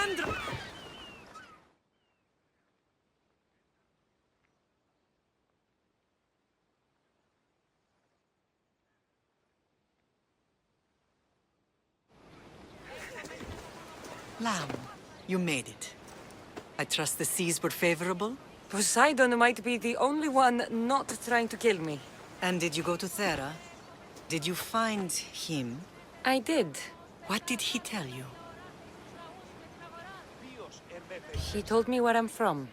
Cassandra! Lamb, you made it. I trust the seas were favorable? Poseidon might be the only one not trying to kill me. And did you go to Thera? Did you find him? I did. What did he tell you? He told me where I'm from.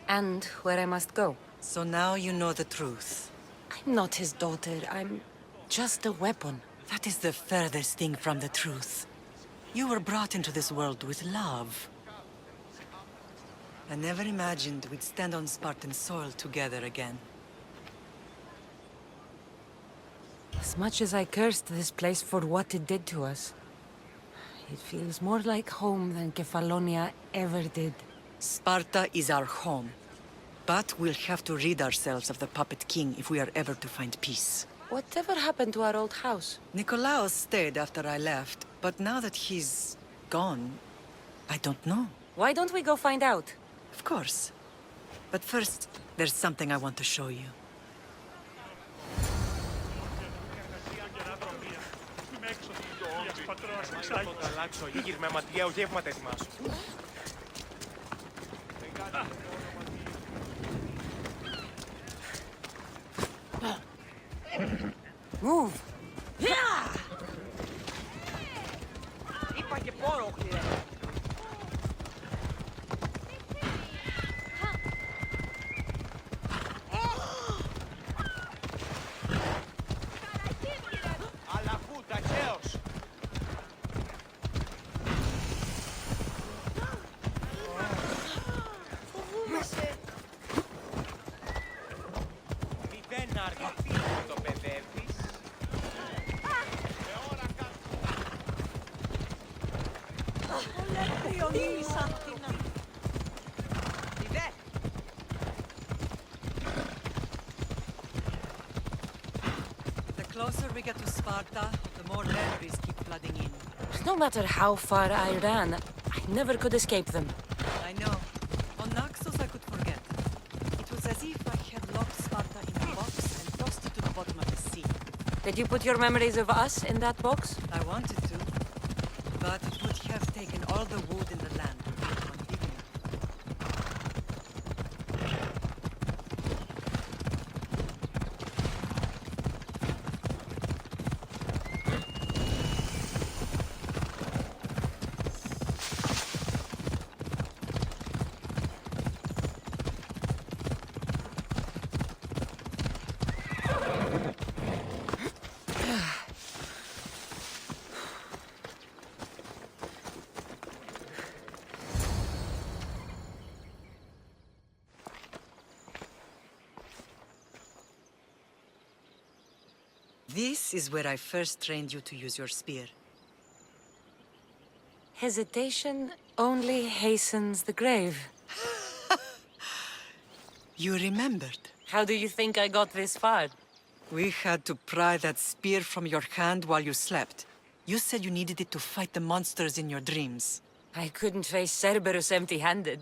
And where I must go. So now you know the truth. I'm not his daughter. I'm just a weapon. That is the furthest thing from the truth. You were brought into this world with love. I never imagined we'd stand on Spartan soil together again. As much as I cursed this place for what it did to us, it feels more like home than Kefalonia ever did. Sparta is our home. But we'll have to rid ourselves of the Puppet King if we are ever to find peace. Whatever happened to our old house? Nikolaos stayed after I left, but now that he's gone, I don't know. Why don't we go find out? Of course. But first, there's something I want to show you. Move! Είπα και πόρο, κύριε. Αλλά πού, ταχαίως. Φοβούμαι. Μηδέν αργητή που το παιδεύεις. The closer we get to Sparta, the more levies keep flooding in. No matter how far I ran, I never could escape them. I know. On Naxos I could forget. It was as if I had locked Sparta in a box and tossed it to the bottom of the sea. Did you put your memories of us in that box? I wanted to, but it would have taken all the wood in the land to make one big enough. This is where I first trained you to use your spear. Hesitation only hastens the grave. You remembered. How do you think I got this far? We had to pry that spear from your hand while you slept. You said you needed it to fight the monsters in your dreams. I couldn't face Cerberus empty-handed.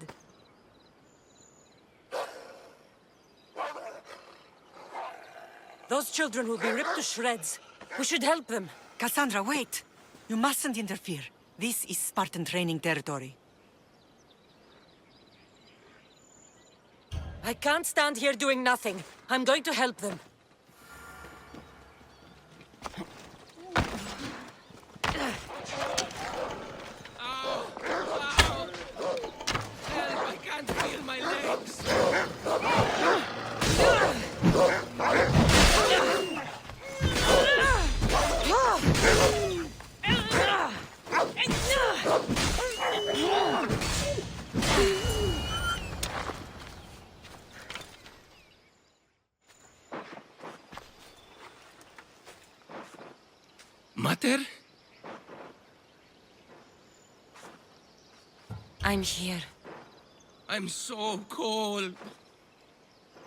Those children will be ripped to shreds. We should help them. Cassandra, wait! You mustn't interfere. This is Spartan training territory. I can't stand here doing nothing. I'm going to help them. Help! I can't feel my legs! Mater? I'm here. I'm so cold.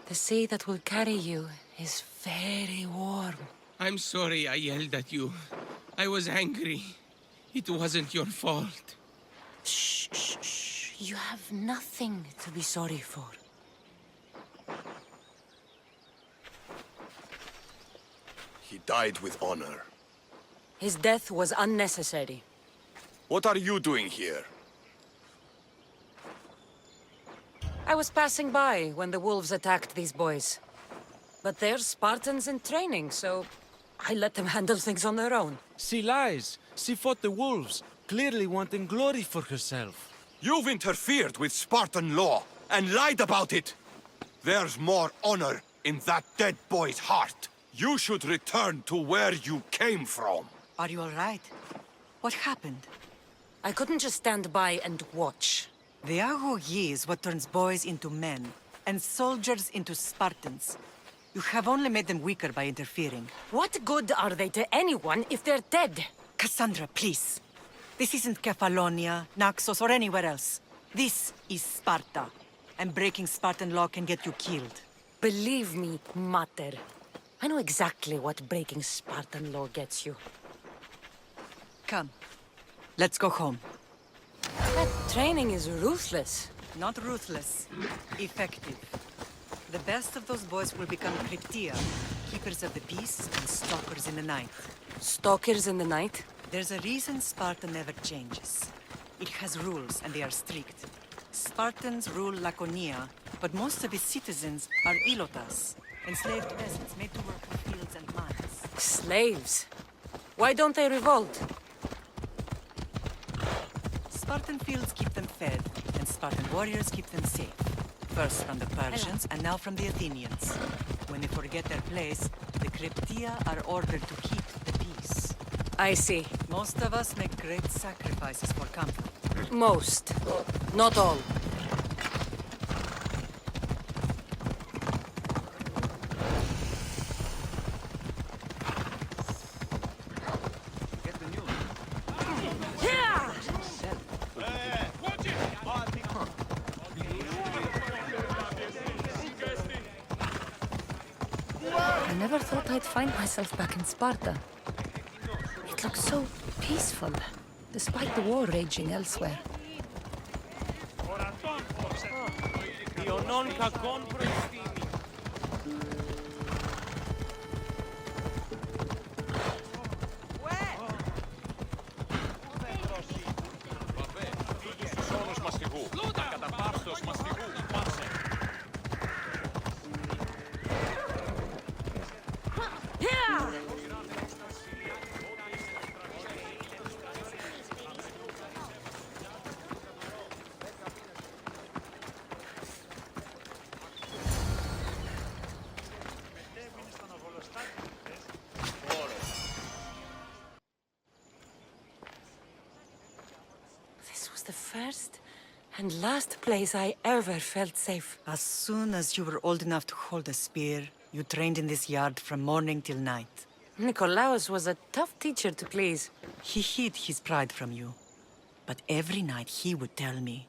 The sea that will carry you is very warm. I'm sorry I yelled at you. I was angry. It wasn't your fault. Shh. You have nothing to be sorry for. He died with honor. His death was unnecessary. What are you doing here? I was passing by when the wolves attacked these boys. But they're Spartans in training, so I let them handle things on their own. She lies. She fought the wolves, clearly wanting glory for herself. You've interfered with Spartan law and lied about it. There's more honor in that dead boy's heart. You should return to where you came from. Are you all right? What happened? I couldn't just stand by and watch. The Agogi is what turns boys into men, and soldiers into Spartans. You have only made them weaker by interfering. What good are they to anyone if they're dead? Cassandra, please. This isn't Kefalonia, Naxos, or anywhere else. This is Sparta, and breaking Spartan law can get you killed. Believe me, Mater. I know exactly what breaking Spartan law gets you. Come, let's go home. That training is ruthless. Not ruthless, effective. The best of those boys will become Cryptia, keepers of the peace and stalkers in the night. Stalkers in the night? There's a reason Sparta never changes. It has rules, and they are strict. Spartans rule Laconia, but most of its citizens are ilotas, enslaved peasants made to work in fields and mines. Slaves. Why don't they revolt? Spartan fields keep them fed, and Spartan warriors keep them safe. First from the Persians, and now from the Athenians. When they forget their place, the Cryptia are ordered to keep the peace. I see. Most of us make great sacrifices for comfort. Most. Not all. I never thought I'd find myself back in Sparta. It looks so peaceful, despite the war raging elsewhere. Ιωνών κακών προϊστήμη. This was the first and last place I ever felt safe. As soon as you were old enough to hold a spear, you trained in this yard from morning till night. Nikolaos was a tough teacher to please. He hid his pride from you. But every night he would tell me,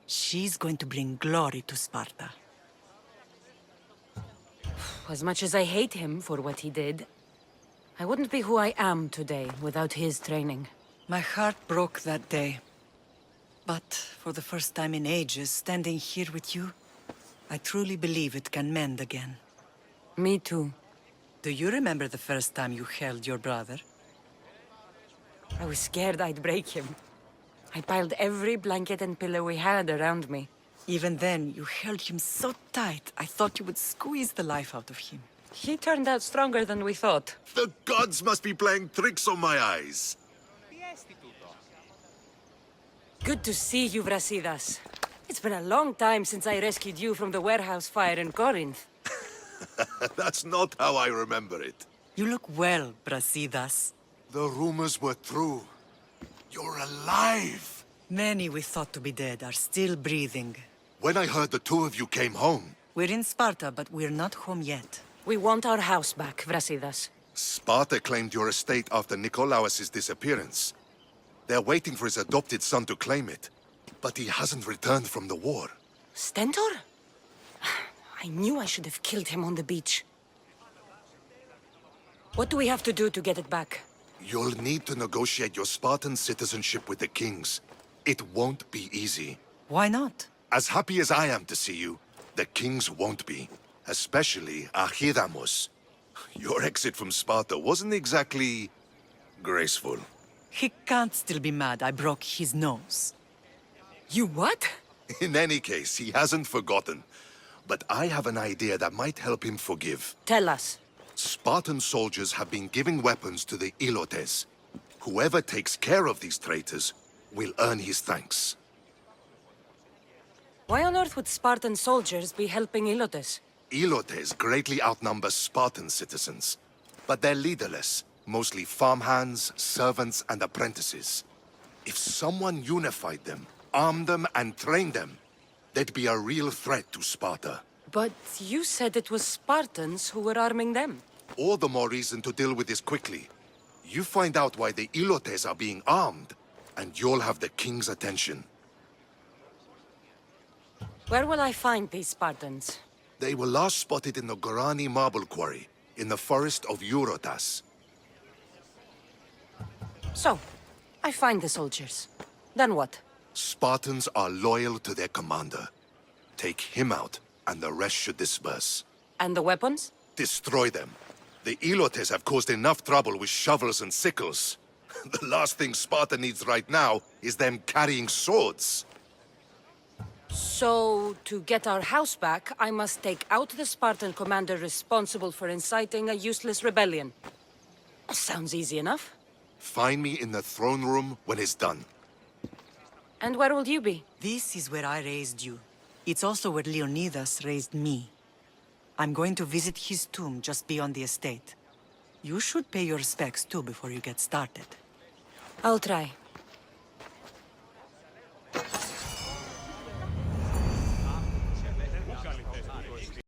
she's going to bring glory to Sparta. As much as I hate him for what he did, I wouldn't be who I am today without his training. My heart broke that day. But for the first time in ages, standing here with you, I truly believe it can mend again. Me too. Do you remember the first time you held your brother? I was scared I'd break him. I piled every blanket and pillow we had around me. Even then, you held him so tight, I thought you would squeeze the life out of him. He turned out stronger than we thought. The gods must be playing tricks on my eyes. Good to see you, Brasidas. It's been a long time since I rescued you from the warehouse fire in Corinth. That's not how I remember it. You look well, Brasidas. The rumors were true. You're alive! Many we thought to be dead are still breathing. When I heard the two of you came home, We're in Sparta, but we're not home yet. We want our house back, Brasidas. Sparta claimed your estate after Nikolaos' disappearance. They're waiting for his adopted son to claim it. But he hasn't returned from the war. Stentor? I knew I should have killed him on the beach. What do we have to do to get it back? You'll need to negotiate your Spartan citizenship with the kings. It won't be easy. Why not? As happy as I am to see you, the kings won't be. Especially Archidamos. Your exit from Sparta wasn't exactly graceful. He can't still be mad I broke his nose. You what? In any case, he hasn't forgotten. But I have an idea that might help him forgive. Tell us. Spartan soldiers have been giving weapons to the Ilotes. Whoever takes care of these traitors will earn his thanks. Why on earth would Spartan soldiers be helping Ilotes? Ilotes greatly outnumber Spartan citizens, but they're leaderless, mostly farmhands, servants, and apprentices. If someone unified them, armed them, and trained them, they'd be a real threat to Sparta. But you said it was Spartans who were arming them. All the more reason to deal with this quickly. You find out why the Ilotes are being armed, and you'll have the king's attention. Where will I find these Spartans? They were last spotted in the Gorani marble quarry, in the forest of Eurotas. So, I find the soldiers. Then what? Spartans are loyal to their commander. Take him out, and the rest should disperse. And the weapons? Destroy them. The Ilotes have caused enough trouble with shovels and sickles. The last thing Sparta needs right now is them carrying swords. So, to get our house back, I must take out the Spartan commander responsible for inciting a useless rebellion. Sounds easy enough. Find me in the throne room when it's done. And where will you be? This is where I raised you. It's also where Leonidas raised me. I'm going to visit his tomb just beyond the estate. You should pay your respects too before you get started. I'll try.